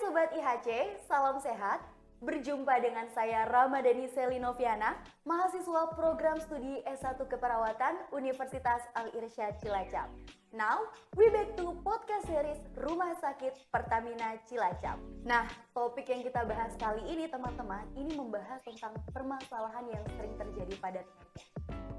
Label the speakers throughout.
Speaker 1: Sobat IHC, salam sehat. Berjumpa dengan saya Ramadhani Selinoviana, mahasiswa program studi S1 Keperawatan Universitas Al-Irsyad Cilacap. Now, we back to podcast series Rumah Sakit Pertamina Cilacap. Nah, topik yang kita bahas kali ini teman-teman, ini membahas tentang permasalahan yang sering terjadi pada remaja.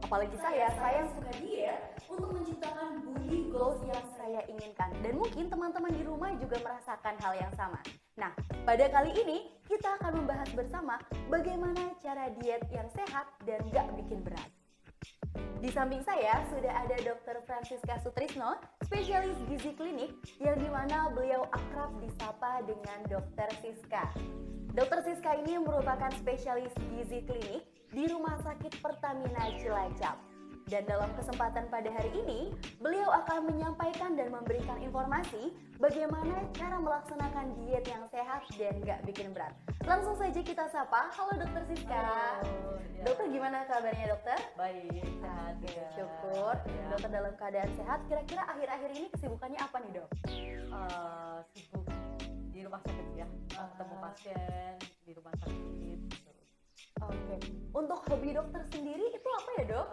Speaker 1: Apalagi saya yang suka diet untuk menciptakan body goals yang saya inginkan. Dan mungkin teman-teman di rumah juga merasakan hal yang sama. Nah, pada kali ini kita akan membahas bersama bagaimana cara diet yang sehat dan gak bikin berat. Di samping saya sudah ada Dr. Francisca Sutrisno, spesialis gizi klinik, yang dimana beliau akrab disapa dengan Dr. Siska. Dr. Siska ini merupakan spesialis gizi klinik di Rumah Sakit Pertamina Cilacap. Dan dalam kesempatan pada hari ini, beliau akan menyampaikan dan memberikan informasi bagaimana cara melaksanakan diet yang sehat dan gak bikin berat. Langsung saja kita sapa. Halo Dr. Siska.
Speaker 2: Halo, ya.
Speaker 1: Dokter, gimana kabarnya dokter?
Speaker 2: Baik, sehat
Speaker 1: Oke,
Speaker 2: juga.
Speaker 1: syukur.
Speaker 2: Ya.
Speaker 1: Dokter dalam keadaan sehat. Kira-kira akhir-akhir ini kesibukannya apa nih dok?
Speaker 2: Sibuk di rumah sakit ya, ketemu pasien di rumah sakit. Gitu.
Speaker 1: Oke. Untuk hobi dokter sendiri itu apa ya dok?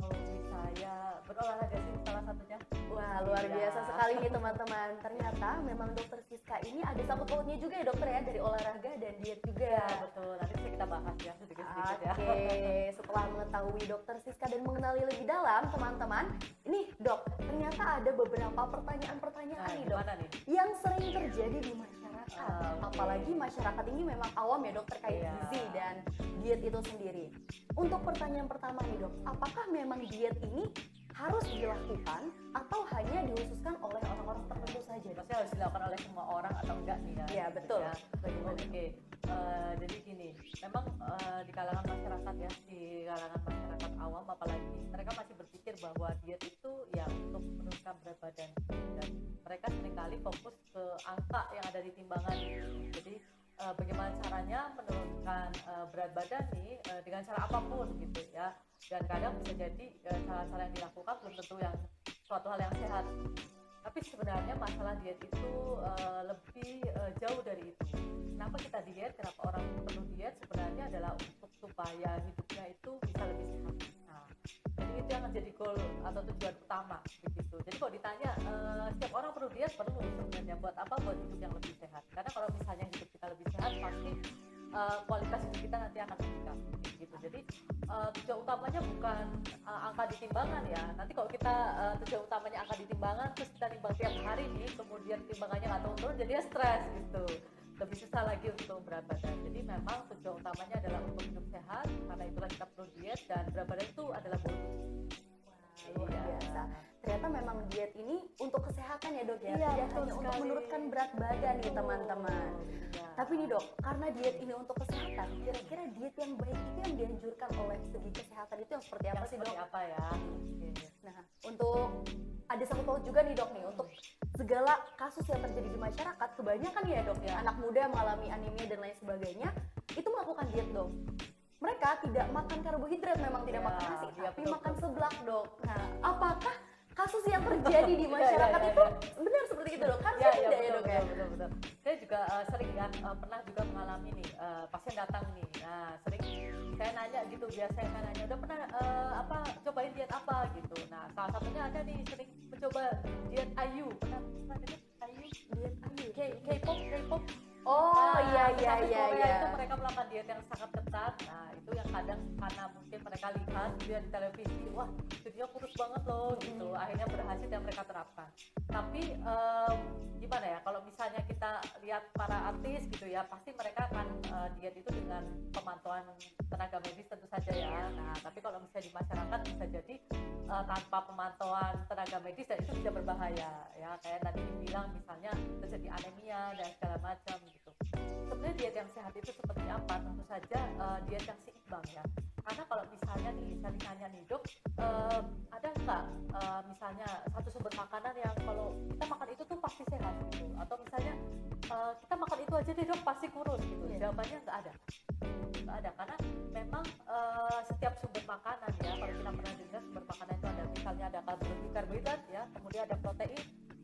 Speaker 2: Hobi saya berolahraga sih salah satunya.
Speaker 1: Wah, luar
Speaker 2: Iya.
Speaker 1: biasa sekali nih teman-teman. Ternyata memang dokter Siska ini ada sangkut pautnya juga ya dokter ya, dari olahraga dan diet juga.
Speaker 2: Ya betul, nanti bisa kita bahas ya sedikit-sedikit ya.
Speaker 1: Oke, setelah mengetahui dokter Siska dan mengenali lebih dalam teman-teman, ini dok, ternyata ada beberapa pertanyaan-pertanyaan
Speaker 2: Nah,
Speaker 1: nih dok
Speaker 2: gimana nih?
Speaker 1: yang sering terjadi di masyarakat.
Speaker 2: Oke.
Speaker 1: Apalagi masyarakat ini memang awam ya dok terkait
Speaker 2: Iya.
Speaker 1: gizi dan diet itu sendiri. Untuk pertanyaan pertama nih dok, apakah memang diet ini harus dilakukan atau hanya dikhususkan oleh orang-orang tertentu saja dok?
Speaker 2: Pasti harus dilakukan oleh semua orang atau enggak nih ya?
Speaker 1: Iya,
Speaker 2: gitu
Speaker 1: betul.
Speaker 2: ya.
Speaker 1: Bagaimana?
Speaker 2: Oke, jadi gini, memang di kalangan masyarakat ya, di kalangan masyarakat awam apalagi mereka masih berpikir bahwa diet itu ya untuk menurunkan berat badan, dan mereka seringkali fokus ke angka yang ada di timbangan. Jadi bagaimana caranya menurunkan berat badan nih dengan cara apapun gitu ya, dan kadang bisa jadi cara-cara yang dilakukan belum tentu yang suatu hal yang sehat. Tapi sebenarnya masalah diet itu lebih jauh dari itu. Kenapa kita diet, kenapa orang perlu diet, sebenarnya adalah untuk supaya hidupnya itu bisa lebih sehat. Nah, jadi itu yang menjadi goal atau tujuan utama begitu. Jadi kalau ditanya setiap orang perlu diet, perlu sebenarnya. Buat apa? Buat hidup yang lebih sehat. Karena kalau misalnya hidup kita lebih sehat, pasti kualitas hidup kita nanti akan meningkat gitu. Jadi tujuan utamanya bukan angka di timbangan ya. Nanti kalau kita tujuan utamanya angka di timbangan, terus kita timbang tiap hari nih, kemudian timbangannya nggak turun-turun, jadinya stres gitu, lebih susah lagi untuk berat badan. Jadi memang tujuan utamanya adalah untuk hidup sehat, karena itulah kita perlu diet, dan berat badan itu adalah bonus.
Speaker 1: Luar
Speaker 2: Iya.
Speaker 1: biasa. Ternyata memang diet ini untuk kesehatan ya dok ya,
Speaker 2: Iya,
Speaker 1: tidak
Speaker 2: betul
Speaker 1: hanya untuk
Speaker 2: sekali.
Speaker 1: menurunkan berat badan nih
Speaker 2: Betul.
Speaker 1: teman-teman.
Speaker 2: Iya.
Speaker 1: Tapi nih dok, karena diet ini untuk kesehatan, kira-kira diet yang baik itu yang dianjurkan oleh segi kesehatan itu yang seperti apa
Speaker 2: Yang
Speaker 1: sih
Speaker 2: seperti
Speaker 1: dok?
Speaker 2: apa ya? Oke.
Speaker 1: Nah, untuk ada sangkut paut juga nih dok nih, untuk segala kasus yang terjadi di masyarakat, kebanyakan ya dok ya,
Speaker 2: Ya.
Speaker 1: anak muda mengalami anemia dan lain sebagainya, itu melakukan diet dok. Mereka tidak makan karbohidrat, memang tidak
Speaker 2: Ya,
Speaker 1: makan nasi,
Speaker 2: iya,
Speaker 1: tapi
Speaker 2: betul,
Speaker 1: makan
Speaker 2: betul.
Speaker 1: seblak dok. Nah, apakah kasus yang terjadi di masyarakat
Speaker 2: Iya,
Speaker 1: itu
Speaker 2: iya.
Speaker 1: benar seperti itu dok? Kan
Speaker 2: Ya,
Speaker 1: tidak ya
Speaker 2: betul,
Speaker 1: dok ya?
Speaker 2: betul. Saya juga sering kan pernah juga mengalami nih pasien datang nih. Nah, sering saya nanya gitu, biasanya saya nanya udah pernah cobain diet apa gitu. Nah, salah satunya ada nih sering mencoba diet IU. Pernah dengar IU?
Speaker 1: Diet ayu.
Speaker 2: K-pop.
Speaker 1: Oh iya
Speaker 2: Artis Korea
Speaker 1: iya.
Speaker 2: itu mereka melakukan diet yang sangat ketat. Nah, itu yang kadang karena mungkin mereka lihat dia di televisi, wah jadinya kurus banget loh gitu. Akhirnya berhasil dan mereka terapkan. Tapi gimana ya, kalau misalnya kita lihat para artis gitu ya, pasti mereka akan diet itu dengan pemantauan tenaga medis tentu saja ya. Nah, tapi kalau misalnya di masyarakat bisa jadi tanpa pemantauan tenaga medis, dan itu bisa berbahaya ya, kayak tadi dibilang misalnya terjadi anemia dan segala macam gitu. Sebenarnya diet yang sehat itu seperti apa? Tentu saja diet yang seimbang ya. Karena kalau misalnya nih, saya ditanya nih dok, ada nggak misalnya satu sumber makanan yang kalau kita makan itu tuh pasti sehat gitu, atau misalnya kita makan itu aja deh dok pasti kurus gitu? Jawabannya nggak ada, karena memang setiap sumber makanan ya, kalau kita pernah dengar sumber makanan itu ada, misalnya ada karbohidrat ya, kemudian ada protein,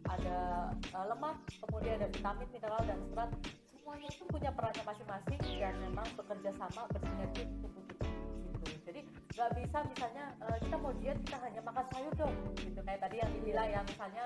Speaker 2: ada lemak, kemudian ada vitamin, mineral dan serat. Semuanya itu punya perannya masing-masing dan memang bekerja sama bersinergi untuk tubuh kita gitu. Jadi nggak bisa misalnya kita mau diet kita hanya makan sayur dong gitu, kayak tadi yang dibilang ya, misalnya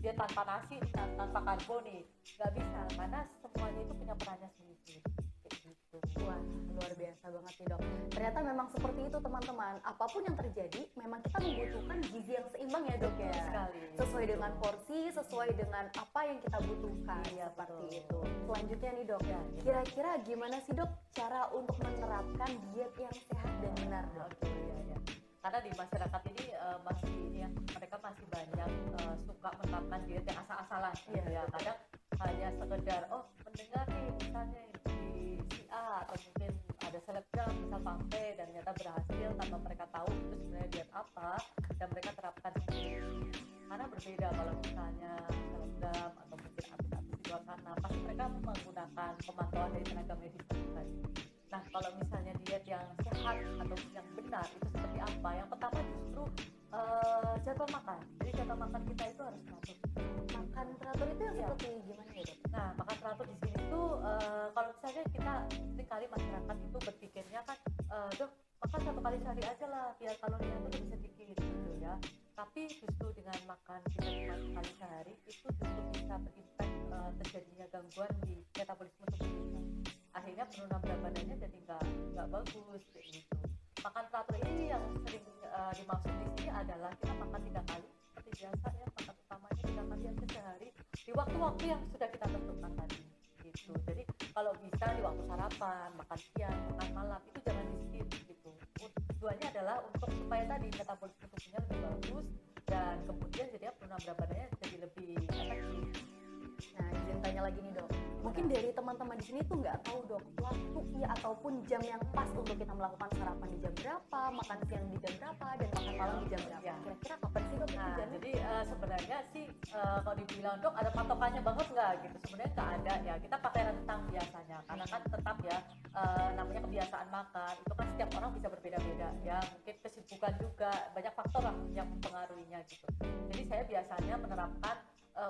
Speaker 2: diet tanpa nasi, tanpa karbo nih, nggak bisa karena semuanya itu punya perannya sendiri kayak gitu.
Speaker 1: Wah, luar biasa banget nih dok. Ternyata memang seperti itu teman-teman. Apapun yang terjadi, memang kita membutuhkan gizi yang seimbang ya dok ya.
Speaker 2: Sekali.
Speaker 1: Sesuai dengan porsi, sesuai dengan apa yang kita butuhkan.
Speaker 2: Iya,
Speaker 1: seperti
Speaker 2: betul.
Speaker 1: itu. Selanjutnya nih dok,
Speaker 2: Ya,
Speaker 1: kira-kira gimana sih dok cara untuk menerapkan diet yang sehat dan benar dok?
Speaker 2: Oke, ya. Karena di masyarakat ini masih ini ya, mereka masih banyak suka menerapkan diet yang asal-asalan gitu ya. Kadang hanya sekedar mendengar nih misalnya di si A atau mungkin ada selebgram misal Pampe dan ternyata berhasil tanpa mereka tahu itu sebenarnya diet apa dan mereka terapkan sendiri. Karena berbeda kalau misalnya selebgram atau mungkin artis-artis di luar sana, pasti mereka menggunakan pemantauan dari tenaga medis tadi. Nah, kalau misalnya diet yang sehat atau yang benar itu seperti apa? Yang pertama justru jadwal makan. Jadi jadwal makan kita itu harus teratur.
Speaker 1: Makan teratur itu yang seperti gimana ya dok?
Speaker 2: Nah, makan teratur di sini tuh kalau misalnya kita seringkali masyarakat itu berpikirnya kan, dok makan 1 kali sehari aja lah biar kalorinya itu lebih sedikit gitu ya. Tapi justru dengan makan kita cuma 1 kali sehari itu justru bisa berimpact terjadinya gangguan di metabolisme tubuh kita. Akhirnya penurunan berat badannya jadi nggak bagus kayak gitu. Makan teratur ini yang sering dimaksud di sini adalah kita makan 3 kali seperti biasa ya, makan utamanya 3 kali aja sehari di waktu-waktu yang sudah kita tentukan tadi gitu. Jadi kalau bisa di waktu sarapan, makan siang, makan malam itu jangan di skip gitu. Tujuannya adalah untuk supaya tadi metabolisme tubuhnya lebih bagus dan kemudian jadinya penurunan berat badannya jadi lebih efektif.
Speaker 1: Nah, izin tanya lagi nih dok. Mungkin dari teman-teman di sini tuh nggak tahu dok waktu ya ataupun jam yang pas untuk kita melakukan sarapan di jam berapa, makan siang di jam berapa, dan makan malam di jam berapa.
Speaker 2: Ya.
Speaker 1: Kira-kira kapan sih dok itu
Speaker 2: Nah,
Speaker 1: jamnya?
Speaker 2: jadi sebenarnya sih kalau dibilang dok ada patokannya banget nggak gitu, sebenarnya nggak ada ya, kita pakai rentang biasanya karena kan tetap ya namanya kebiasaan makan itu kan setiap orang bisa berbeda-beda ya, mungkin kesibukan juga banyak faktor lah yang mempengaruhinya gitu. Jadi saya biasanya menerapkan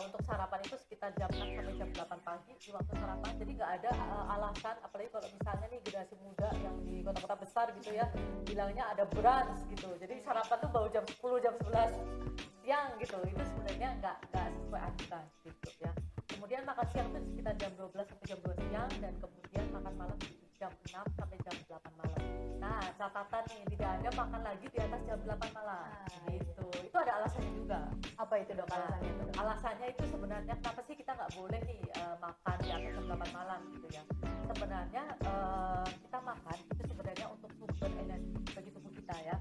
Speaker 2: untuk sarapan itu sekitar jam 6 sampai jam 8 pagi di waktu sarapan. Jadi nggak ada alasan, apalagi kalau misalnya nih generasi muda yang di kota-kota besar gitu ya, bilangnya ada brunch gitu. Jadi sarapan tuh baru jam 10, jam 11 siang gitu. Itu sebenarnya nggak sesuai aturan gitu ya. Kemudian makan siang tuh sekitar jam 12 sampai jam 2 siang dan kemudian makan malam di jam 6 sampai jam 8 malam. Nah, catatan nih, tidak ada makan lagi di atas jam 8 malam. Gitu. Itu ada alasannya juga.
Speaker 1: Apa itu dok alasannya itu?
Speaker 2: Alasannya itu sebenarnya kenapa sih kita nggak boleh nih makan di atas jam 8 malam gitu ya. Sebenarnya kita makan itu sebenarnya untuk sumber energi bagi tubuh kita ya.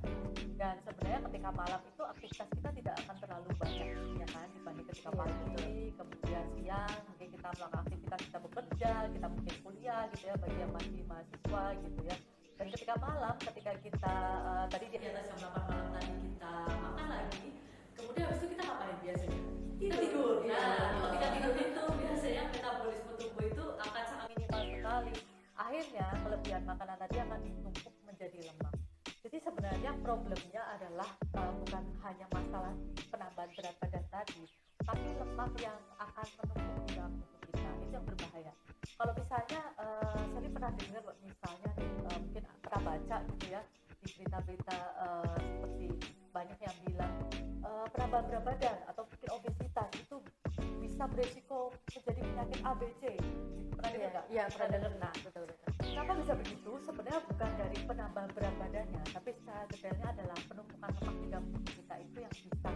Speaker 2: Dan sebenarnya ketika malam itu aktivitas kita tidak akan terlalu banyak ya kan dibanding ketika pagi, kemudian siang mungkin kita melakukan aktivitas, kita bekerja, kita mungkin kuliah gitu ya bagi yang masih mahasiswa gitu ya. Dan ketika malam, ketika kita tadi di atas jam 8 malam tadi kita makan lagi, kemudian habis itu kita ngapain biasanya? Kita tidur. Nah, ketika tidur itu biasanya metabolisme tubuh itu akan sangat minimal sekali. Akhirnya kelebihan makanan tadi akan ditumpuk menjadi lemak. Jadi sebenarnya problemnya adalah bukan hanya masalah penambahan berat badan tadi, tapi lemak yang akan menumpuk di dalam tubuh kita. Itu yang berbahaya. Kalau misalnya saya pernah dengar misalnya mungkin pernah baca gitu ya di berita-berita seperti banyak yang bilang penambahan berat badan atau mungkin obesitas itu bisa beresiko menjadi penyakit ABC. Pernah dengar nggak?
Speaker 1: Iya, pernah dengar.
Speaker 2: Nah, betul. Kenapa bisa begitu? Sebenarnya bukan dari penambahan berat badannya, tapi secara detailnya adalah penumpukan lemak di dalam tubuh kita itu yang bisa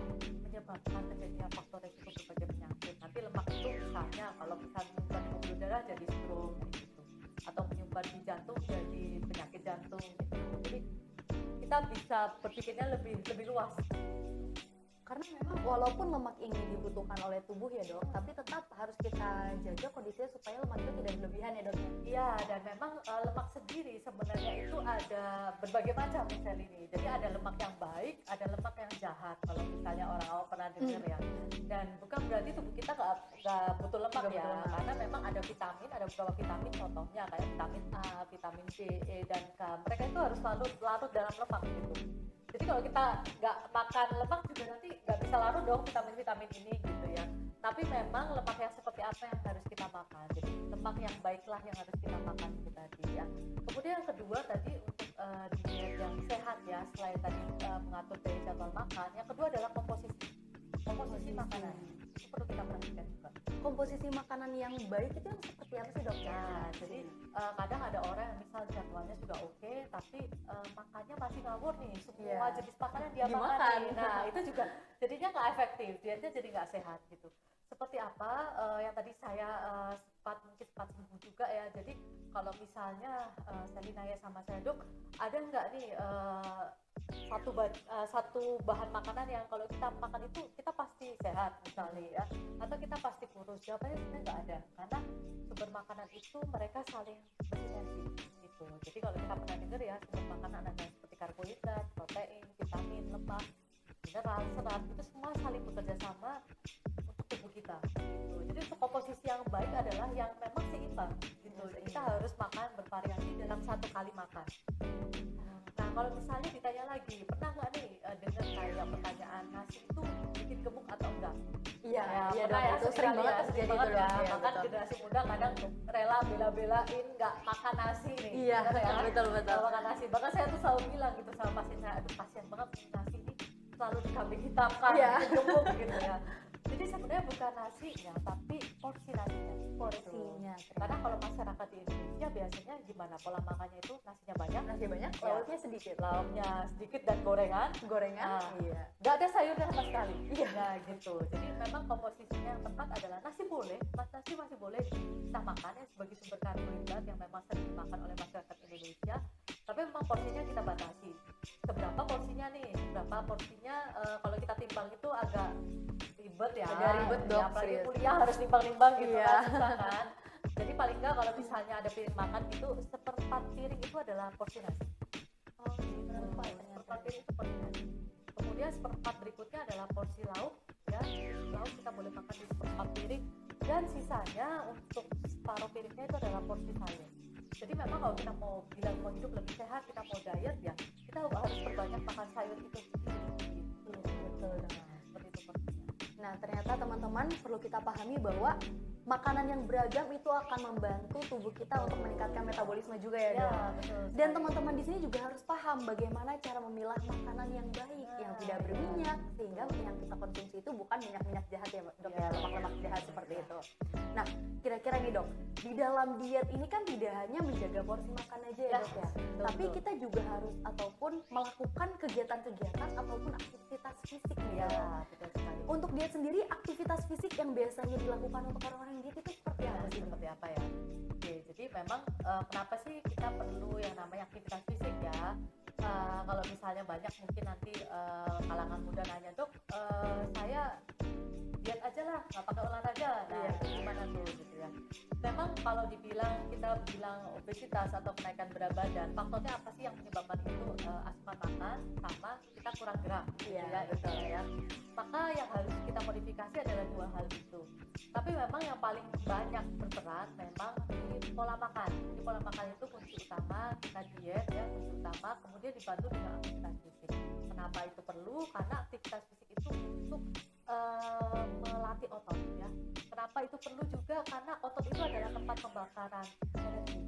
Speaker 2: menyebabkan terjadinya faktor resiko berbagai penyakit. Nanti lemak itu misalnya kalau misalnya menyumbat di pembuluh darah jadi stroke gitu, atau menyumbat di jantung jadi penyakit jantung gitu. Jadi kita bisa berpikirnya lebih luas.
Speaker 1: Karena memang walaupun lemak ini dibutuhkan oleh tubuh ya dok, tapi tetap harus kita jaga kondisinya supaya lemak itu tidak berlebihan ya dok.
Speaker 2: Iya, dan memang lemak sendiri sebenarnya itu ada berbagai macam misal ini. Jadi ada lemak yang baik, ada lemak yang jahat. Kalau misalnya orang awam pernah dengar ya. Dan bukan berarti tubuh kita nggak butuh lemak ya, karena memang ada vitamin, ada beberapa vitamin contohnya kayak vitamin A, vitamin D, E, dan K. Mereka itu harus selalu larut dalam lemak gitu. Jadi kalau kita nggak makan lemak juga nanti nggak bisa larut dong vitamin-vitamin ini gitu ya. Tapi memang lemak yang seperti apa yang harus kita makan. Jadi lemak yang baiklah yang harus kita makan itu tadi ya. Kemudian yang kedua tadi untuk diet yang sehat ya, selain tadi mengatur dari jadwal makan, yang kedua adalah komposisi makanan. Itu perlu kita perhatikan juga.
Speaker 1: Komposisi makanan yang baik itu yang seperti apa sih, Dok?
Speaker 2: Nah, jadi kadang ada orang yang misal jadwalnya sudah oke, tapi makannya masih ngawur nih, semua jenis makanan dia makan nih. Nah, itu juga jadinya nggak efektif, dietnya jadi nggak sehat gitu. Seperti apa yang tadi saya sempat singgung juga ya. Jadi kalau misalnya Selina ya sama saya, Dok, ada nggak nih satu bahan makanan yang kalau kita makan itu kita pasti sehat misalnya ya, atau kita pasti kurus? Jawabannya sebenarnya nggak ada, karena sumber makanan itu mereka saling bersinergi gitu. Jadi kalau kita pernah dengar ya, sumber makanan ada seperti karbohidrat, protein, vitamin, lemak, mineral, serat, itu semua saling bekerja sama untuk tubuh kita gitu. Jadi untuk komposisi yang baik adalah yang memang seimbang gitu. Kita harus makan bervariasi dalam satu kali makan. Nah, kalau misalnya ditanya lagi, pernah nggak nih dengar kayak pertanyaan nasi itu bikin gemuk atau enggak?
Speaker 1: Iya,
Speaker 2: Ya,
Speaker 1: Dok, itu sering banget terjadi
Speaker 2: banget
Speaker 1: itu,
Speaker 2: ya.
Speaker 1: Dok. Iya,
Speaker 2: Bahkan
Speaker 1: betul.
Speaker 2: generasi muda kadang rela bela-belain nggak makan nasi nih.
Speaker 1: Iya,
Speaker 2: bener ya?
Speaker 1: betul.
Speaker 2: Nggak makan nasi. Bahkan saya tuh selalu bilang gitu sama pasien saya, aduh kasihan banget nasi ini selalu dikambing hitamkan, bikin gemuk gitu ya. Jadi sebenarnya bukan nasinya, tapi porsi nasinya.
Speaker 1: Porsinya.
Speaker 2: Karena kalau masyarakat di Indonesia biasanya gimana pola makannya itu nasinya banyak,
Speaker 1: Nasi banyak,
Speaker 2: Ya.
Speaker 1: lauknya sedikit.
Speaker 2: lauknya sedikit dan gorengan.
Speaker 1: Gorengan,
Speaker 2: Nah, nggak ada sayurnya sama sekali. Nah gitu. Jadi memang komposisinya yang tepat adalah nasi masih boleh kita makan ya sebagai sumber karbohidrat yang memang sering dimakan oleh masyarakat Indonesia. Tapi memang porsinya kita batasi. Seberapa porsinya nih? Kalau kita timbang itu agak ribet ya.
Speaker 1: Agak ribet, Dok,
Speaker 2: Ya, apalagi
Speaker 1: serius.
Speaker 2: kuliah harus nimbang-nimbang gitu
Speaker 1: Iya.
Speaker 2: kan, susah kan. Jadi paling nggak kalau misalnya ada piring makan itu seperempat piring itu adalah porsi nasi.
Speaker 1: Oh,
Speaker 2: Seperempat piring itu porsi nasi. Kemudian seperempat berikutnya adalah porsi lauk ya. Lauk kita boleh makan di seperempat piring, dan sisanya untuk separuh piringnya itu adalah porsi sayur. Jadi memang kalau kita mau bilang mau hidup lebih sehat, kita mau diet ya, kita harus perbanyak makan sayur itu. Betul. Nah, seperti itu porsinya.
Speaker 1: Nah, ternyata teman-teman perlu kita pahami bahwa makanan yang beragam itu akan membantu tubuh kita untuk meningkatkan metabolisme juga ya, Dok.
Speaker 2: Betul.
Speaker 1: Dan teman-teman di sini juga harus paham bagaimana cara memilah makanan yang baik, yang tidak berminyak, sehingga yang kita konsumsi itu bukan minyak-minyak jahat ya, Dok, ya, lemak-lemak jahat seperti itu. Nah, kira-kira nih, Dok, di dalam diet ini kan tidak hanya menjaga porsi makan aja ya, Dok ya, tapi kita juga harus ataupun melakukan kegiatan-kegiatan ataupun aktivitas fisik nih ya.
Speaker 2: Betul sekali.
Speaker 1: Untuk diet sendiri, aktivitas fisik yang biasanya dilakukan untuk orang-orang yang diet itu seperti apa sih, Dok?
Speaker 2: Seperti apa ya? Oke, jadi memang kenapa sih kita perlu yang namanya aktivitas fisik ya? Kalau misalnya banyak mungkin nanti kalangan muda nanya, Dok, saya diet aja lah, nggak pakai olahraga. Nah, itu gimana tuh gitu ya? Memang kalau kita bilang obesitas atau kenaikan berat badan, faktornya apa sih yang menyebabkan itu? Asupan makan sama kita kurang gerak, gitu ya, itu ya. Maka yang harus kita modifikasi adalah dua hal itu. Tapi memang yang paling banyak berperan memang di pola makan. Di pola makan itu kunci utama kita diet ya, kunci utama, kemudian dibantu dengan aktivitas fisik. Kenapa itu perlu? Karena aktivitas fisik itu untuk melatih otot ya. Kenapa itu perlu juga? Karena otot itu adalah tempat pembakaran energi.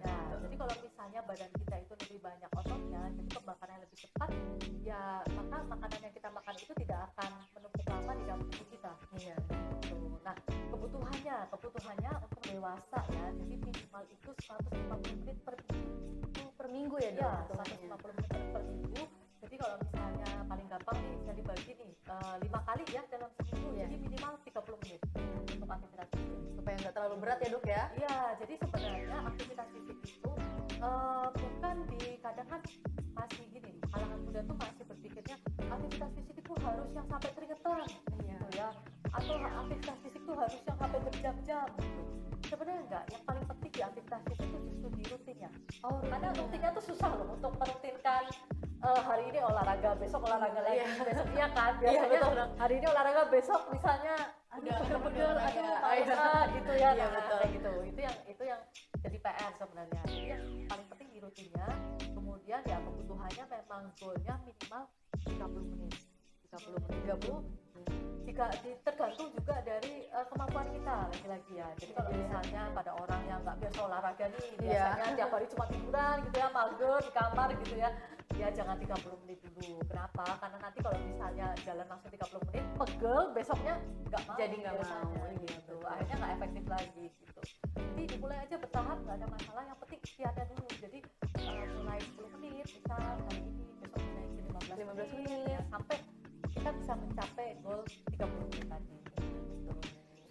Speaker 2: Nah, jadi kalau misalnya badan kita itu lebih banyak ototnya, jadi pembakarannya lebih cepat, ya maka makanan yang kita makan itu tidak akan menumpuk lama di dalam tubuh kita. Gitu. Nah, kebutuhannya untuk dewasa ya, jadi minimal itu 150 menit per minggu.
Speaker 1: Per minggu ya, Dok?
Speaker 2: 150 menit per minggu. Jadi kalau misalnya paling gampang nih bisa dibagi nih 5 kali ya dalam seminggu, jadi minimal 30 menit untuk aktivitas fisik.
Speaker 1: Supaya nggak terlalu berat ya, Dok ya?
Speaker 2: Iya, jadi sebenarnya aktivitas fisik itu bukan kadang kan masih gini, kalangan muda tuh masih berpikirnya aktivitas fisik itu harus yang sampai keringetan gitu ya, atau aktivitas fisik itu harus yang sampai berjam-jam gitu. Sebenarnya enggak, yang paling penting di aktivitas fisik itu justru di rutinnya. Karena rutinnya tuh susah loh untuk merutinkan hari ini olahraga, besok olahraga lagi, besok iya kan, biasanya hari ini olahraga, besok misalnya pegel-pegel, gitu ya, kayak gitu. Itu yang jadi PR sebenarnya. Jadi yang paling penting di rutinnya, kemudian ya kebutuhannya memang goalnya minimal 30 menit. 30 menit tergantung juga dari kemampuan kita lagi-lagi ya. Jadi kalau misalnya pada orang yang nggak biasa olahraga nih, biasanya tiap hari cuma tiduran gitu ya, mager di kamar gitu ya, ya jangan 30 menit dulu. Kenapa? Karena nanti kalau misalnya jalan langsung 30 menit, pegel, besoknya nggak mau.
Speaker 1: Jadi nggak mau
Speaker 2: gitu. Akhirnya nggak efektif lagi gitu. Jadi dimulai aja bertahap, nggak ada masalah. Yang penting ikhtiarnya dulu. Jadi mulai 10 menit, misal hari ini, besok naikin 15 menit ya, sampai kita bisa mencapai goal 30 menit tadi gitu.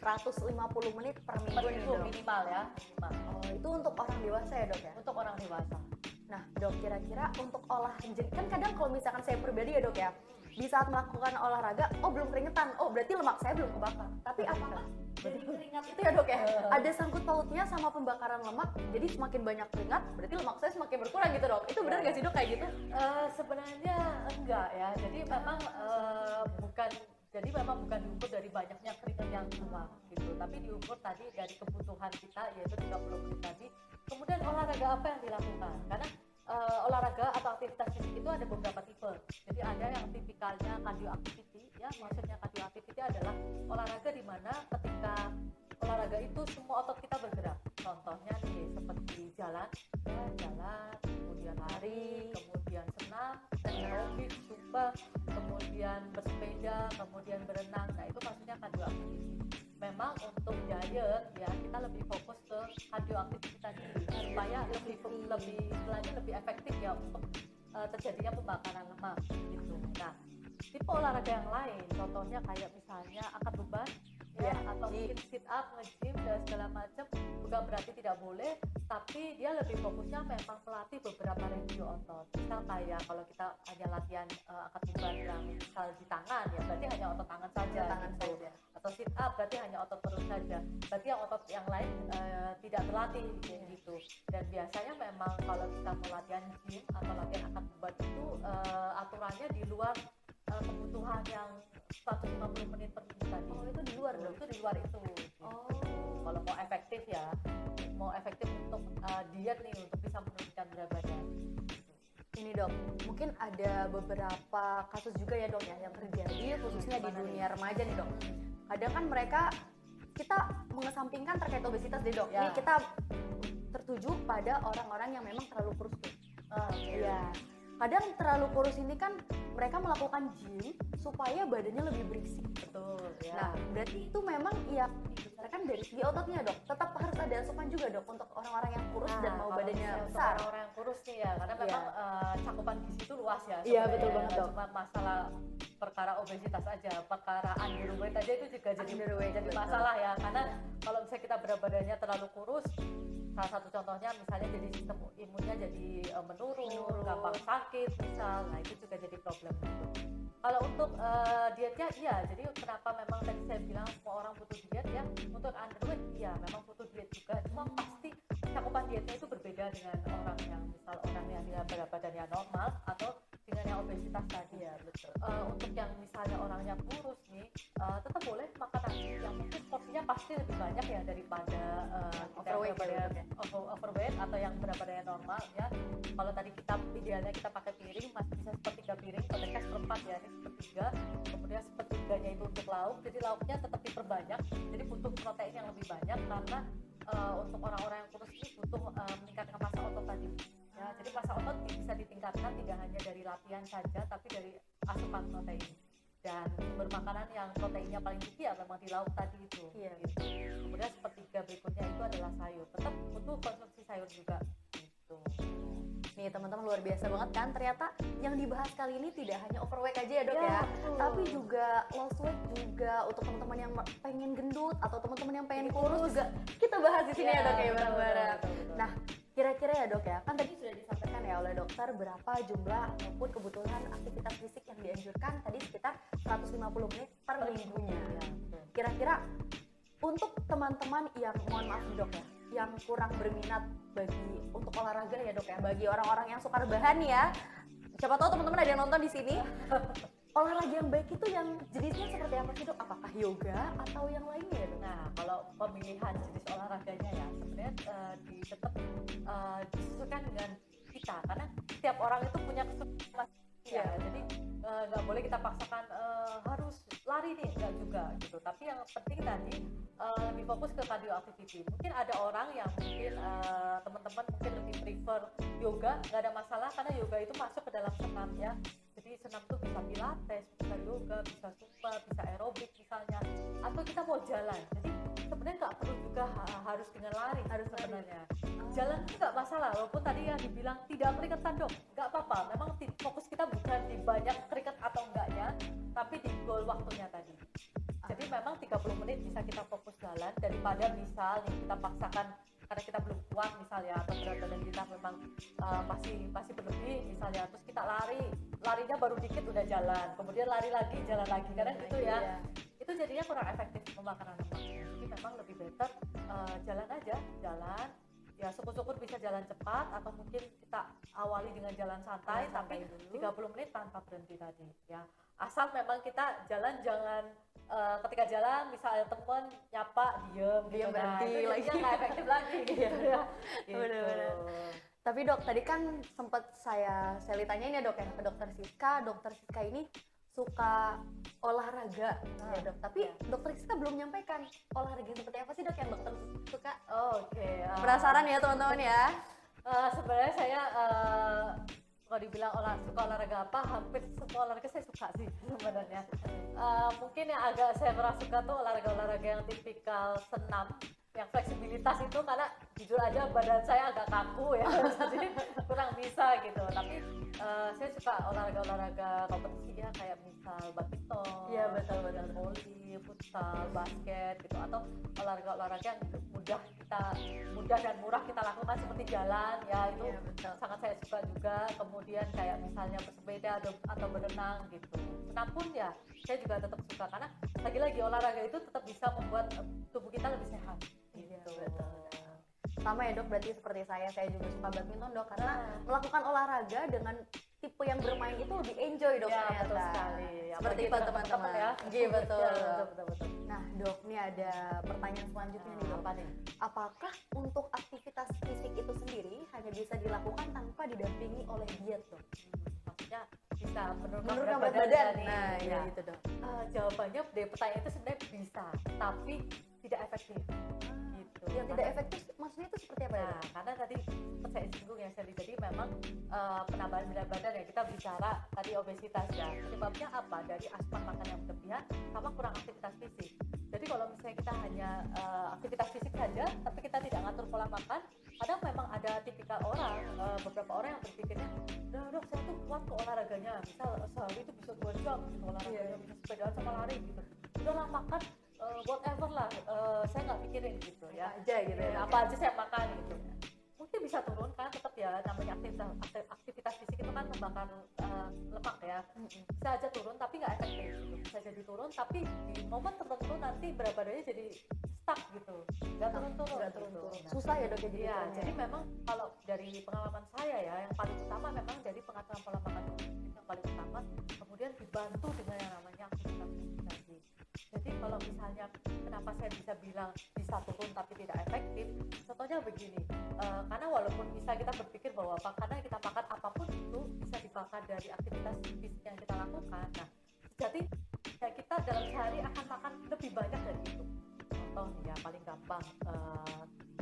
Speaker 1: 150 menit per minggu nih dok.
Speaker 2: Minimal ya, minimal.
Speaker 1: Oh, itu untuk orang dewasa ya dok ya?
Speaker 2: Untuk orang dewasa.
Speaker 1: Nah dok, kira-kira untuk kan kadang kalau misalkan saya pribadi ya dok ya, di saat melakukan olahraga, oh belum keringetan, oh berarti lemak saya belum kebakar. Tapi apakah jadi keringat itu ya dok ya? Ada sangkut pautnya sama pembakaran lemak, jadi semakin banyak keringat, berarti lemak saya semakin berkurang gitu dok. Itu benar nggak sih dok kayak gitu?
Speaker 2: Sebenarnya enggak ya. Jadi memang bukan diukur dari banyaknya keringat yang keluar gitu, tapi diukur tadi dari kebutuhan kita, yaitu 30 menit tadi. Kemudian olahraga apa yang dilakukan? Karena olahraga atau aktivitas fisik itu ada beberapa tipe. Jadi ada yang tipikalnya cardio activity ya, maksudnya cardio activity adalah olahraga di mana ketika olahraga itu semua otot kita bergerak. Contohnya nih seperti jalan, kemudian lari, kemudian senam, aerobik, zumba, kemudian bersepeda, kemudian berenang. Nah itu maksudnya cardio activity. Memang untuk diet ya kita lebih fokus ke cardio activity tadi supaya lebih efektif ya untuk terjadinya pembakaran lemak gitu. Nah tipe olahraga yang lain, contohnya kayak misalnya angkat beban ya, atau mungkin sit up, nge-gym dan segala macam, bukan berarti tidak boleh, tapi dia lebih fokusnya memang melatih beberapa regio otot. Misal kayak kalau kita hanya latihan angkat beban yang misal di tangan ya berarti hanya otot tangan saja, atau sit up berarti hanya otot perut saja, berarti yang otot yang lain tidak terlatih gitu. Dan biasanya memang kalau kita mau latihan gym atau latihan angkat beban itu aturannya di luar kebutuhan yang 150 menit per minggu tadi. Oh itu di luar dong? Itu di luar itu. Oh. Kalau mau efektif ya, mau efektif untuk diet nih, untuk bisa menurunkan berat badan.
Speaker 1: Ini dok, mungkin ada beberapa kasus juga ya dok ya yang terjadi khususnya di dunia remaja nih dok. Kadang kan kita mengesampingkan terkait obesitas deh dok. Ya. Ini kita tertuju pada orang-orang yang memang terlalu kurus tuh. Iya. Kadang terlalu kurus ini kan mereka melakukan gym supaya badannya lebih berisik. Betul ya. Nah berarti itu memang ya kan dari segi ototnya dok, tetap harus ada asupan juga dok untuk orang-orang yang kurus dan mau badannya besar.
Speaker 2: Orang yang kurus nih ya, karena memang cakupan gizi itu luas ya.
Speaker 1: Iya betul banget dok.
Speaker 2: Cuma masalah perkara obesitas aja, perkara underweight aja itu juga jadi masalah ya. Karena kalau misalnya kita berat badannya terlalu kurus, salah satu contohnya misalnya jadi sistem imunnya jadi menurun, gampang sakit misal, nah itu juga jadi problem gitu. Kalau untuk dietnya iya, jadi kenapa memang tadi saya bilang semua orang butuh diet ya, untuk underweight iya memang butuh diet juga, cuma pasti cakupan dietnya itu berbeda dengan orang yang misal orang yang dengan berat badannya normal atau dengan yang obesitas tadi ya. Betul. Untuk yang misalnya orangnya kurus nih, tetap boleh makan nasi yang mungkin porsinya pasti lebih banyak ya daripada overweight atau yang berat badannya normal ya. Kalau tadi kita idealnya kita pakai piring, masih bisa sepertiga piring, kalau mereka seperempat ya, ini sepertiga, kemudian sepertiganya itu untuk lauk, jadi lauknya tetap diperbanyak, jadi butuh protein yang lebih banyak karena untuk orang-orang yang kurus ini butuh meningkatkan massa otot tadi ya. Jadi massa otot bisa ditingkatkan tidak hanya dari latihan saja tapi dari asupan protein, dan sumber makanan yang proteinnya paling tinggi ya memang di lauk tadi itu gitu. Kemudian sepertiga berikutnya itu adalah sayur, tetap butuh konsumsi sayur juga gitu.
Speaker 1: Nih teman-teman, luar biasa banget kan, ternyata yang dibahas kali ini tidak hanya overweight aja ya dok ya, tapi juga lost weight juga untuk teman-teman yang pengen gendut atau teman-teman yang pengen kurus juga kita bahas di sini ya dok ya bareng-bareng. Nah kira-kira ya dok ya, kan tadi sudah disampaikan ya oleh dokter berapa jumlah ataupun kebutuhan aktivitas fisik yang dianjurkan, tadi sekitar 150 menit per minggunya. Kira-kira untuk teman-teman yang mohon maaf nih dok ya, yang kurang berminat untuk olahraga ya dok ya, bagi orang-orang yang suka rebahan ya, siapa tahu teman-teman ada yang nonton di sini. Olahraga yang baik itu yang jenisnya seperti apa sih dok? Apakah yoga atau yang lainnya ya dok?
Speaker 2: Nah kalau pemilihan jenis olahraganya ya sebenarnya tetap disesuaikan dengan kita, karena setiap orang itu punya kesukaan Ya, jadi nggak boleh kita paksakan harus lari nih, nggak juga gitu. Tapi yang penting tadi lebih fokus ke cardio activity. Mungkin ada orang yang mungkin teman-teman mungkin lebih prefer yoga, nggak ada masalah karena yoga itu masuk ke dalam senam ya. Jadi senam tuh bisa pilates, bisa yoga, bisa zumba, bisa aerobik misalnya. Atau kita mau jalan. Jadi sebenarnya nggak perlu juga harus dengan lari harus sebenarnya. Jalan itu nggak masalah, walaupun tadi yang dibilang tidak keringetan dong, nggak apa-apa. Memang fokus kita bukan di banyak keringet atau enggaknya, tapi di goal waktunya tadi. Jadi memang 30 menit bisa kita fokus jalan daripada misal nih kita paksakan karena kita belum kuat misalnya atau berat badan kita memang masih berlebih misalnya, terus kita larinya baru dikit udah jalan, kemudian lari lagi jalan lagi, karena gitu ya. Itu jadinya kurang efektif pembakaran lemak. Jadi memang lebih better jalan aja, jalan. Ya syukur-syukur bisa jalan cepat atau mungkin kita awali dengan jalan santai tapi 30 menit tanpa berhenti tadi ya. Asal memang kita jalan jangan ketika jalan misalnya teman nyapa diem gitu,
Speaker 1: berhenti lagi
Speaker 2: nggak efektif lagi gitu ya. Gitu.
Speaker 1: Bener-bener. Tapi dok, tadi kan sempat saya tanyain ya dok ya ke dokter Siska ini suka olahraga ya dok, tapi dokter Siska belum menyampaikan olahraga seperti apa sih dok yang dokter suka. Penasaran ya teman-teman ya.
Speaker 2: Sebenarnya saya kalau dibilang suka olahraga apa, hampir semua olahraga saya suka sih sebenarnya. Mungkin yang agak saya kurang suka tuh olahraga yang tipikal senam, yang fleksibilitas itu, karena jujur aja badan saya agak kaku ya, jadi kurang bisa gitu. Tapi saya suka olahraga kompetisi ya, kayak misal badminton,
Speaker 1: ya betul
Speaker 2: voli, futsal, basket gitu, atau olahraga yang mudah dan murah kita lakukan seperti jalan ya, itu sangat saya suka juga. Kemudian kayak misalnya bersepeda atau berenang gitu. Senam pun ya saya juga tetap suka, karena lagi-lagi olahraga itu tetap bisa membuat tubuh kita lebih sehat gitu.
Speaker 1: Betul. Sama ya dok, berarti seperti saya juga suka badminton dok, karena melakukan olahraga dengan tipe yang bermain itu lebih enjoy dok
Speaker 2: ya,
Speaker 1: ternyata.
Speaker 2: Betul sekali.
Speaker 1: Seperti itu teman-teman
Speaker 2: ya.
Speaker 1: Iya betul.
Speaker 2: Ya, betul.
Speaker 1: Nah dok, ini ada pertanyaan selanjutnya nih dok.
Speaker 2: Apa nih?
Speaker 1: Apakah untuk aktivitas fisik itu sendiri hanya bisa dilakukan tanpa didampingi oleh diet dok?
Speaker 2: Maksudnya bisa menurunkan
Speaker 1: berat badan.
Speaker 2: Nah
Speaker 1: ya gitu dok.
Speaker 2: Jawabannya dari pertanyaan itu sebenarnya bisa, tapi tidak efektif. Gitu.
Speaker 1: Yang tidak efektif maksudnya itu seperti apa ya?
Speaker 2: Nah, karena tadi saya singgung ya Sally, jadi memang penambahan berat badan ya, kita bicara tadi obesitas ya, penyebabnya apa? Dari asupan makan yang berlebihan sama kurang aktivitas fisik. Jadi kalau misalnya kita hanya aktivitas fisik saja tapi kita tidak ngatur pola makan, kadang memang ada tipikal orang, beberapa orang yang berpikirnya, dok saya tuh kuat kok olahraganya, misal sehari itu bisa 2 jam gitu olahraganya, bisa sepedaan sama lari gitu, udahlah makan whatever lah, saya nggak mikirin gitu ya,
Speaker 1: aja gitu ya,
Speaker 2: apa aja saya makan gitu. Mungkin bisa turun kan, tetap ya namanya aktivitas fisik itu kan membakar lemak ya, bisa aja turun tapi nggak efektif gitu. Bisa jadi turun tapi di momen tertentu nanti berat badannya jadi stuck gitu, nggak turun-turun. Nah,
Speaker 1: susah ya dok ya
Speaker 2: jadi memang kalau dari pengalaman saya ya, yang paling utama memang dari pengaturan pola makan yang paling utama, kemudian dibantu dengan yang namanya aktivitas fisik tadi. Jadi kalau misalnya kenapa saya bisa bilang bisa turun tapi tidak efektif, contohnya begini, karena walaupun bisa kita berpikir bahwa karena kita makan apapun itu bisa dibakar dari aktivitas fisik yang kita lakukan. Nah, jadi ya kita dalam sehari akan makan lebih banyak dari itu. Contoh ya paling gampang,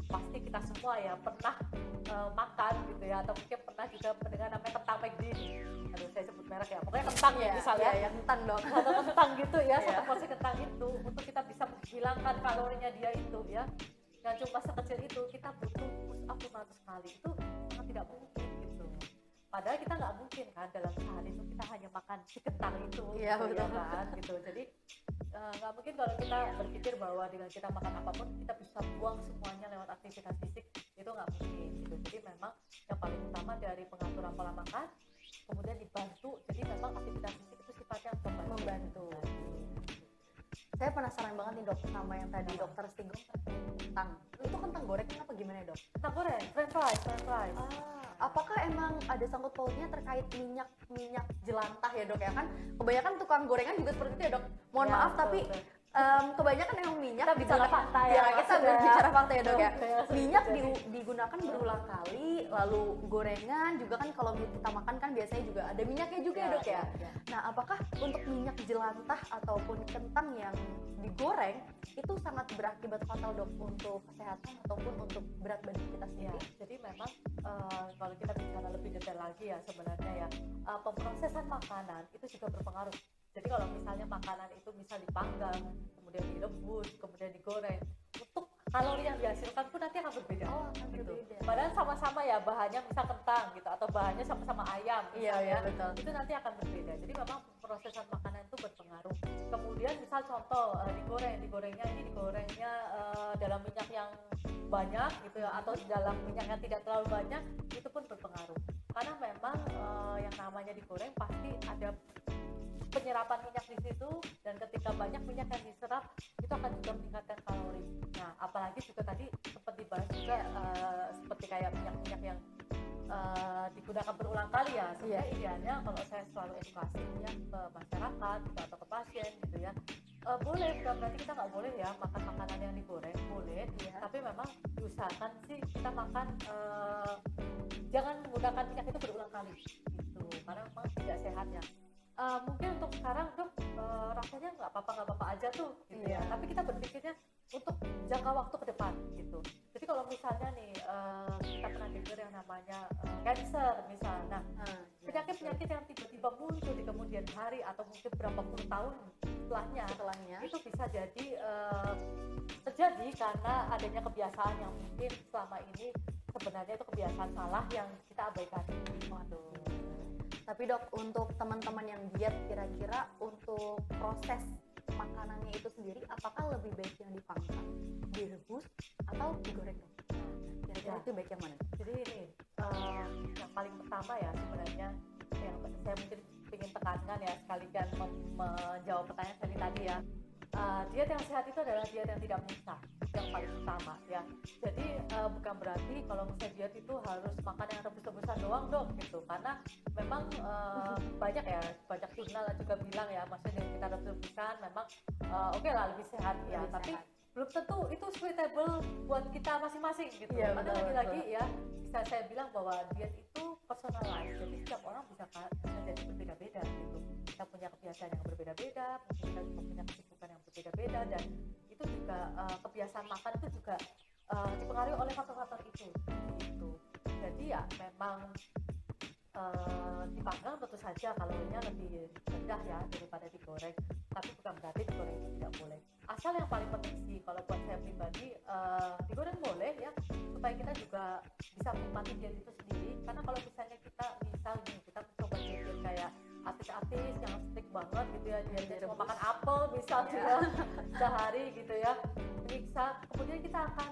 Speaker 2: pasti kita semua ya pernah makan gitu ya, atau mungkin pernah juga mendengar namanya kentang McD. Aduh saya sebut merek ya, pokoknya kentang ya, misalnya
Speaker 1: ya kentang dok,
Speaker 2: atau kentang gitu ya, satu porsi kentang itu untuk kita bisa menghilangkan kalorinya dia itu ya, yang cuma sekecil itu kita butuh push up 500 kali, itu sangat tidak mungkin gitu. Padahal kita nggak mungkin kan dalam sehari itu kita hanya makan si kentang itu
Speaker 1: ya,
Speaker 2: gitu, ya kan gitu. Jadi nggak mungkin kalau kita berpikir bahwa dengan kita makan apapun kita bisa buang semuanya lewat aktivitas fisik, itu nggak mungkin gitu. Jadi memang yang paling utama dari pengaturan pola makan, kemudian dibantu, jadi memang aktivitas fisik itu sifatnya membantu.
Speaker 1: Saya penasaran banget nih dok sama yang tadi dokter singgung kentang. Itu kentang goreng apa gimana ya dok?
Speaker 2: Kentang goreng, french fries.
Speaker 1: Apakah emang ada sangkut pautnya terkait minyak jelantah ya dok ya, kan kebanyakan tukang gorengan juga seperti itu ya dok. Mohon maaf tapi Kebanyakan yang minyak
Speaker 2: Kita bicara
Speaker 1: digunakan-
Speaker 2: fakta ya,
Speaker 1: ya kita
Speaker 2: maksudnya.
Speaker 1: berbicara fakta ya dok ya.
Speaker 2: Oke,
Speaker 1: Minyak
Speaker 2: jadi.
Speaker 1: digunakan berulang kali, lalu gorengan juga kan kalau kita makan kan biasanya juga ada minyaknya juga ya dok ya. Nah apakah untuk minyak jelantah ataupun kentang yang digoreng itu sangat berakibat fatal dok untuk kesehatan ataupun untuk berat badan kita
Speaker 2: Ya,
Speaker 1: sendiri?
Speaker 2: jadi memang kalau kita bicara lebih detail lagi ya sebenarnya ya pemrosesan makanan itu juga berpengaruh. Jadi kalau misalnya makanan itu misal dipanggang, kemudian direbus, kemudian digoreng, untuk kalori yang dihasilkan pun nanti akan berbeda.
Speaker 1: Oh akan
Speaker 2: Gitu.
Speaker 1: berbeda.
Speaker 2: Padahal sama-sama ya bahannya misal kentang gitu atau bahannya sama-sama ayam
Speaker 1: Iya
Speaker 2: misalnya,
Speaker 1: betul.
Speaker 2: itu nanti akan berbeda. Jadi memang prosesan makanan itu berpengaruh. Kemudian misal contoh digorengnya dalam minyak yang banyak gitu ya atau dalam minyak yang tidak terlalu banyak, itu pun berpengaruh. Karena memang yang namanya digoreng pasti ada penyerapan minyak di situ, dan ketika banyak minyak yang diserap itu akan juga meningkatkan kalori. Nah apalagi juga tadi sempat dibahas juga seperti kayak minyak-minyak yang digunakan berulang kali ya. Sebenarnya idealnya kalau saya selalu edukasi ya ke masyarakat gitu, atau ke pasien gitu ya, boleh, bukan berarti kita nggak boleh ya makan makanan yang digoreng, boleh
Speaker 1: Iya.
Speaker 2: tapi memang diusahakan sih kita makan jangan menggunakan minyak itu berulang kali gitu, karena memang tidak sehat ya. Mungkin untuk sekarang dok rasanya nggak apa-apa aja tuh gitu ya,
Speaker 1: Iya.
Speaker 2: tapi kita berpikirnya untuk jangka waktu ke depan gitu. Jadi kalau misalnya nih kita pernah dengar yang namanya cancer misalnya, penyakit-penyakit yang tiba-tiba muncul di kemudian hari atau mungkin berapa puluh tahun setelahnya itu bisa jadi terjadi karena adanya kebiasaan yang mungkin selama ini sebenarnya itu kebiasaan salah yang kita abaikan. Waduh.
Speaker 1: Tapi dok, untuk teman-teman yang diet, kira-kira untuk proses makanannya itu sendiri, apakah lebih baik yang dipanggang, direbus, atau digoreng dok? Kira-kira itu baik yang mana?
Speaker 2: Jadi ini yang paling pertama ya sebenarnya yang saya mungkin ingin tekankan ya sekalian menjawab pertanyaan saya tadi ya. Diet yang sehat itu adalah diet yang tidak menyiksa, yang paling utama ya. Jadi bukan berarti kalau misalnya diet itu harus makan yang rebus-rebusan doang dong gitu, karena memang banyak jurnal juga bilang ya, maksudnya kita rebus-rebusan memang oke lah lebih sehat ya,
Speaker 1: Lebih
Speaker 2: tapi
Speaker 1: sehat.
Speaker 2: belum tentu itu suitable buat kita masing-masing gitu.
Speaker 1: Iya,
Speaker 2: Karena
Speaker 1: betul,
Speaker 2: lagi-lagi ya bisa saya bilang bahwa diet itu personalized, jadi setiap orang bisa jadi berbeda-beda gitu. Kita punya kebiasaan yang berbeda-beda, mungkin kita juga punya kesibukan yang berbeda-beda, dan itu juga kebiasaan makan itu juga dipengaruhi oleh faktor-faktor itu gitu. Jadi ya memang dipanggang tentu saja kalorinya lebih rendah ya daripada digoreng, tapi bukan berarti digoreng itu tidak boleh. Asal yang paling penting sih kalau buat saya pribadi, digoreng boleh ya, supaya kita juga bisa menikmati diet itu sendiri. Karena kalau misalnya kita kita mencoba diet kayak artis-artis yang strict banget gitu ya, dia cuma makan apel misalnya sehari gitu ya, menyiksa, kemudian kita akan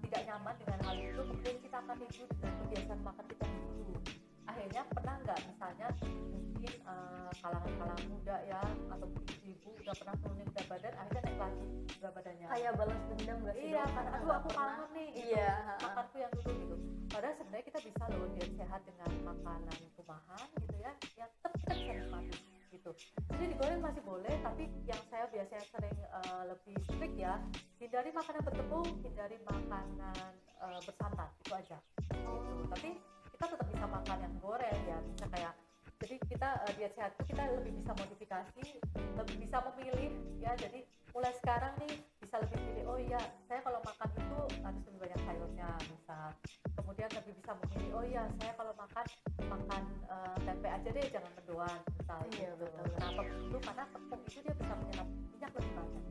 Speaker 2: tidak nyaman dengan hal itu, kemudian kita akan review dengan kebiasaan makan kita dulu. Akhirnya pernah nggak misalnya mungkin kalangan muda ya atau ibu udah pernah turunin berat badan, akhirnya naik lagi berat badannya.
Speaker 1: Kayak balas dendam nggak sih
Speaker 2: Iya,
Speaker 1: dok?
Speaker 2: karena aduh aku kangen nih gitu,
Speaker 1: Iya.
Speaker 2: makanku yang dulu gitu. Padahal sebenarnya kita bisa loh diet sehat dengan makanan rumahan gitu ya, yang tetap kita bisa nikmati gitu. Jadi digoreng masih boleh, tapi yang saya biasanya sering lebih strict ya, hindari makanan bertepung, hindari makanan bersantan, itu aja gitu. Tapi kita tetap bisa makan yang goreng ya, bisa kayak, jadi kita diet sehat itu kita lebih bisa modifikasi, lebih bisa memilih ya. Jadi mulai sekarang nih bisa lebih pilih, oh iya saya kalau makan itu harus lebih banyak sayurnya misal, kemudian lebih bisa memilih, oh iya saya kalau makan tempe aja deh, jangan mendoan misal.
Speaker 1: Iya,
Speaker 2: gitu.
Speaker 1: betul.
Speaker 2: Kenapa begitu? Karena tepung itu dia bisa menyerap minyak lebih banyak,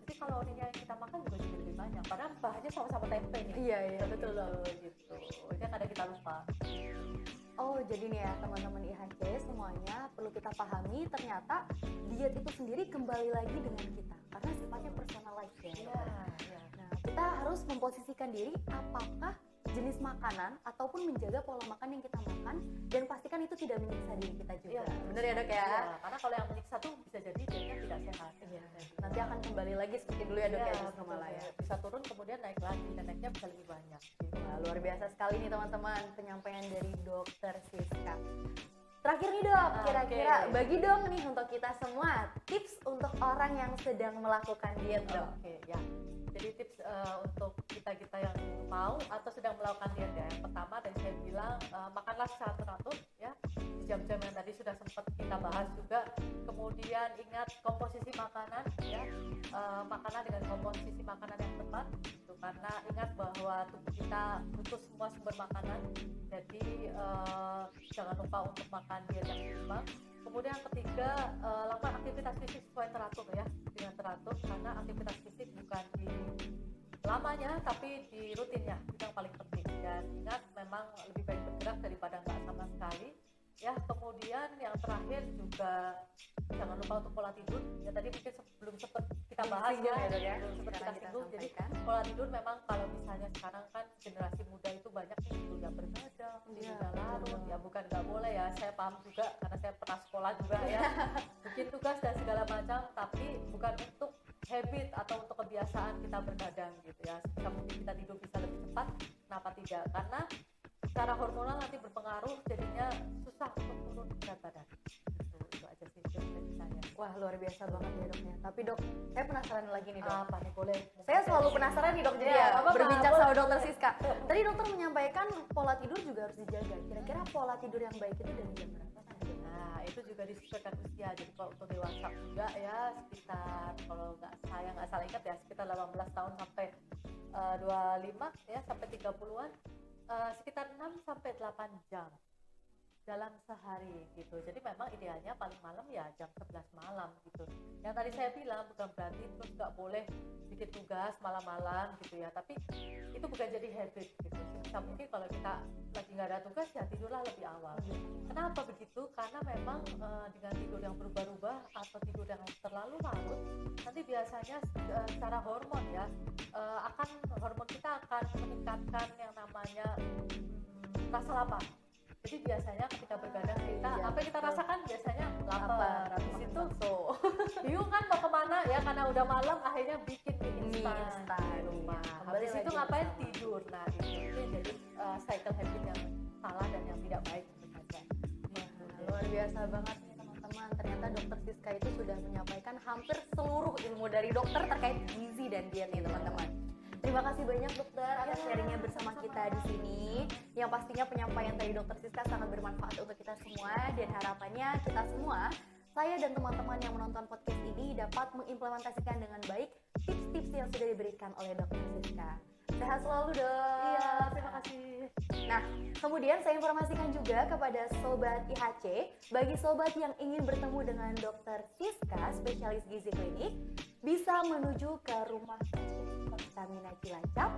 Speaker 2: jadi kalorinya yang kita makan juga jadi lebih banyak, padahal bahannya sama-sama tempe nih.
Speaker 1: Iya betul dok.
Speaker 2: Gitu, itu yang kadang kita lupa.
Speaker 1: Oh jadi nih ya teman-teman IHC semuanya perlu kita pahami, ternyata diet itu sendiri kembali lagi dengan kita karena sifatnya personalized ya.
Speaker 2: Iya.
Speaker 1: Nah kita harus memposisikan diri apakah jenis makanan ataupun menjaga pola makan yang kita makan, dan pastikan itu tidak menyiksa diri kita juga.
Speaker 2: Iya,
Speaker 1: Bener ya dok ya?
Speaker 2: Iya, karena kalau yang menyiksa tuh bisa jadi dietnya tidak sehat.
Speaker 1: Iya. Nanti akan kembali lagi seperti dulu ya dok ya, justru
Speaker 2: betul,
Speaker 1: malah ya.
Speaker 2: bisa turun kemudian naik lagi, dan naiknya bisa lebih banyak.
Speaker 1: Wah, luar biasa sekali nih teman-teman penyampaian dari Dokter Siska. Terakhir nih dok, kira-kira
Speaker 2: Oke.
Speaker 1: bagi dong nih untuk kita semua tips untuk orang yang sedang melakukan diet dok.
Speaker 2: Oke, ya. Jadi tips untuk kita yang mau atau sedang melakukan diet ya. Yang pertama tadi saya bilang makanlah secara teratur ya. Di jam-jam yang tadi sudah sempat kita bahas juga. Kemudian ingat komposisi makanan ya. Makanan dengan komposisi makanan yang tepat. Gitu. Karena ingat bahwa tubuh kita butuh semua sumber makanan. Jadi jangan lupa untuk makan diet yang seimbang. Kemudian yang ketiga, lakukan aktivitas fisik sesuai teratur ya, dengan teratur, karena aktivitas fisik bukan di lamanya tapi di rutinnya, itu yang paling penting. Dan ingat memang lebih baik bergerak daripada nggak sama sekali ya. Kemudian yang terakhir juga jangan lupa untuk pola tidur ya, tadi mungkin belum sempat kita bahas ya,
Speaker 1: dok ya.
Speaker 2: belum sempat kita
Speaker 1: Sekarang kita
Speaker 2: singgung. Jadi
Speaker 1: sampaikan.
Speaker 2: pola tidur memang kalau misalnya sekarang kan generasi muda itu banyak nih tidurnya bergadang, tidurnya larut ya, bukan nggak boleh ya, saya paham juga karena saya pernah sekolah juga ya, bikin tugas dan segala macam, tapi bukan untuk habit atau untuk kebiasaan kita bergadang gitu ya. Sebisa mungkin kita tidur bisa lebih cepat, kenapa tidak? Karena secara hormonal nanti berpengaruh, jadinya susah untuk turun berat badan. Itu aja sih tips dari saya.
Speaker 1: Wah luar biasa banget ya doknya. Tapi dok, saya penasaran lagi nih dok.
Speaker 2: Apa nih, boleh?
Speaker 1: Saya selalu penasaran nih dok, jadi
Speaker 2: Iya,
Speaker 1: ya
Speaker 2: apa-apa,
Speaker 1: berbincang
Speaker 2: boleh.
Speaker 1: sama dokter Siska. Tadi dokter menyampaikan pola tidur juga harus dijaga. Kira-kira pola tidur yang baik itu dari jam berapa sampai jam berapa?
Speaker 2: Nah, itu juga disesuaikan usia. Jadi kalau untuk dewasa juga ya sekitar, kalau saya nggak salah ingat ya, sekitar 18 tahun sampai 25 ya, sampai 30-an, sekitar 6 sampai 8 jam dalam sehari gitu. Jadi memang idealnya paling malam ya jam 11 malam gitu. Yang tadi saya bilang bukan berarti terus nggak boleh bikin tugas malam-malam gitu ya, tapi itu bukan jadi habit gitu. Sebisa mungkin kalau kita lagi nggak ada tugas ya tidurlah lebih awal. Kenapa begitu? Karena memang dengan tidur yang berubah-ubah atau tidur yang terlalu larut, nanti biasanya secara hormon ya, hormon kita akan meningkatkan yang namanya rasa lapar. Jadi biasanya ketika bergadang kita,
Speaker 1: iya,
Speaker 2: apa yang kita
Speaker 1: betul.
Speaker 2: rasakan biasanya lapar.
Speaker 1: Lapar,
Speaker 2: Habis
Speaker 1: makan
Speaker 2: itu
Speaker 1: bakso.
Speaker 2: bingung kan mau kemana ya, karena udah malam akhirnya bikin mie
Speaker 1: Mie
Speaker 2: instan
Speaker 1: instan,
Speaker 2: di rumah.
Speaker 1: iya.
Speaker 2: Habis
Speaker 1: Kembali
Speaker 2: itu
Speaker 1: lagi
Speaker 2: ngapain?
Speaker 1: bersama.
Speaker 2: Tidur. Nah itu yang jadi cycle habit yang salah dan yang tidak baik tentu saja.
Speaker 1: Luar biasa banget nih teman-teman. Ternyata dokter Siska itu sudah menyampaikan hampir seluruh ilmu dari dokter terkait gizi dan diet nih teman-teman. Terima kasih banyak dokter atas sharingnya bersama kita di sini. Yang pastinya penyampaian dari dokter Siska sangat bermanfaat untuk kita semua, dan harapannya kita semua, saya dan teman-teman yang menonton podcast ini dapat mengimplementasikan dengan baik tips-tips yang sudah diberikan oleh dokter Siska. Sehat selalu dok.
Speaker 2: Iya, terima kasih.
Speaker 1: Nah, kemudian saya informasikan juga kepada Sobat IHC, bagi Sobat yang ingin bertemu dengan Dokter Siska, spesialis gizi klinik, bisa menuju ke rumah sakit Pertamina Cilacap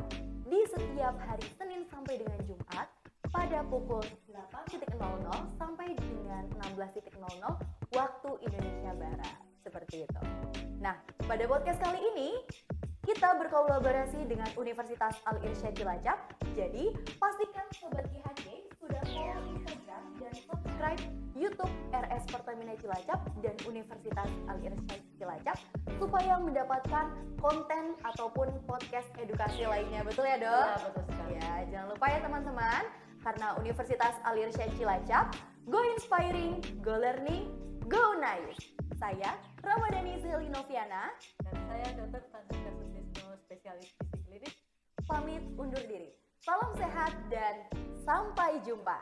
Speaker 1: di setiap hari Senin sampai dengan Jumat pada pukul 8.00 sampai dengan 16.00 waktu Indonesia Barat. Seperti itu. Nah, pada podcast kali ini, kita berkolaborasi dengan Universitas Al-Irsyad Cilacap. Jadi, pastikan Sobat IHC sudah follow Instagram dan subscribe YouTube RS Pertamina Cilacap dan Universitas Al-Irsyad Cilacap supaya mendapatkan konten ataupun podcast edukasi lainnya. Betul ya, Dok?
Speaker 2: Iya, betul sekali.
Speaker 1: Ya, jangan lupa ya teman-teman, karena Universitas Al-Irsyad Cilacap, go inspiring, go learning, go nice. Saya Ramadhani Selinoviana,
Speaker 2: Dan saya Dr. Sandra Sutisno, spesialis gizi klinik.
Speaker 1: pamit undur diri. Salam sehat dan sampai jumpa.